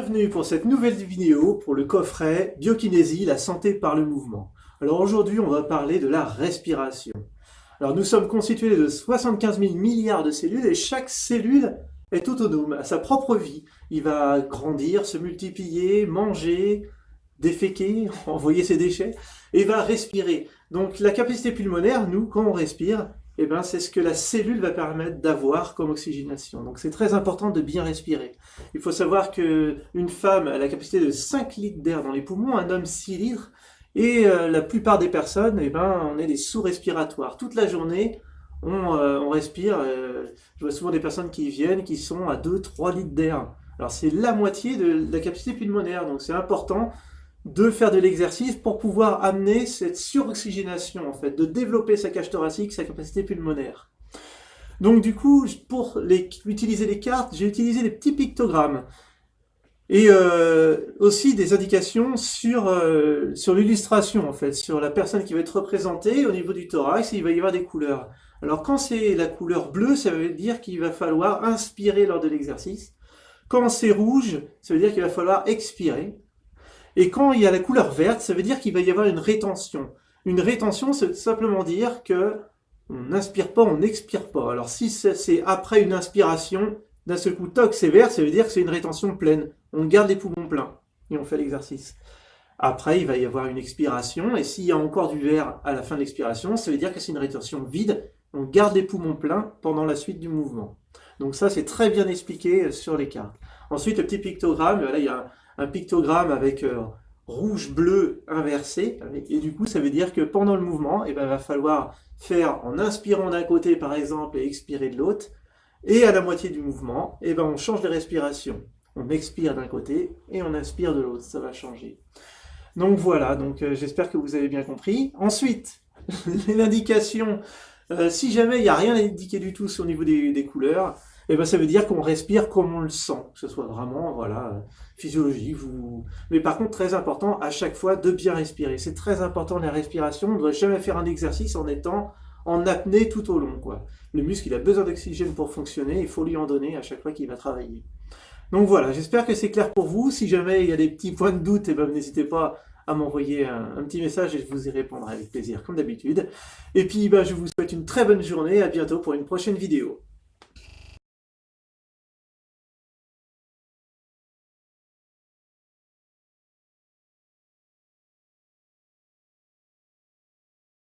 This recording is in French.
Bienvenue pour cette nouvelle vidéo pour le coffret Biokinésie, la santé par le mouvement. Alors aujourd'hui, on va parler de la respiration. Alors nous sommes constitués de 75 000 milliards de cellules et chaque cellule est autonome à sa propre vie. Il va grandir, se multiplier, manger, déféquer, envoyer ses déchets et va respirer. Donc la capacité pulmonaire, nous, quand on respire, eh ben, c'est ce que la cellule va permettre d'avoir comme oxygénation. Donc c'est très important de bien respirer. Il faut savoir qu'une femme a la capacité de 5 litres d'air dans les poumons, un homme 6 litres, et la plupart des personnes, eh ben, on est des sous-respiratoires. Toute la journée, on respire. Je vois souvent des personnes qui viennent, qui sont à 2-3 litres d'air. Alors c'est la moitié de la capacité pulmonaire, donc c'est important de faire de l'exercice pour pouvoir amener cette suroxygénation, en fait, de développer sa cage thoracique, sa capacité pulmonaire. Donc du coup, pour utiliser les cartes, j'ai utilisé des petits pictogrammes et aussi des indications sur l'illustration, en fait, sur la personne qui va être représentée au niveau du thorax, et il va y avoir des couleurs. Alors quand c'est la couleur bleue, ça veut dire qu'il va falloir inspirer lors de l'exercice. Quand c'est rouge, ça veut dire qu'il va falloir expirer. Et quand il y a la couleur verte, ça veut dire qu'il va y avoir une rétention. Une rétention, c'est simplement dire que on n'inspire pas, on n'expire pas. Alors si c'est après une inspiration, d'un seul coup, toc, c'est vert, ça veut dire que c'est une rétention pleine. On garde les poumons pleins et on fait l'exercice. Après, il va y avoir une expiration, et s'il y a encore du vert à la fin de l'expiration, ça veut dire que c'est une rétention vide. On garde les poumons pleins pendant la suite du mouvement. Donc ça, c'est très bien expliqué sur les cartes. Ensuite, le petit pictogramme, là, il y a un pictogramme avec rouge-bleu inversé, et du coup, ça veut dire que pendant le mouvement, il va falloir faire en inspirant d'un côté, par exemple, et expirer de l'autre, et à la moitié du mouvement, on change de respiration. On expire d'un côté et on inspire de l'autre, ça va changer. Donc voilà, j'espère que vous avez bien compris. Ensuite, l'indication, si jamais il n'y a rien à indiquer du tout au niveau des couleurs, ça veut dire qu'on respire comme on le sent, que ce soit vraiment physiologique. Mais par contre, très important, à chaque fois, de bien respirer. C'est très important la respiration, on ne doit jamais faire un exercice en étant en apnée tout au long, quoi. Le muscle, il a besoin d'oxygène pour fonctionner, il faut lui en donner à chaque fois qu'il va travailler. Donc voilà, j'espère que c'est clair pour vous. Si jamais il y a des petits points de doute, n'hésitez pas à m'envoyer un petit message et je vous y répondrai avec plaisir, comme d'habitude. Et puis, je vous souhaite une très bonne journée. À bientôt pour une prochaine vidéo.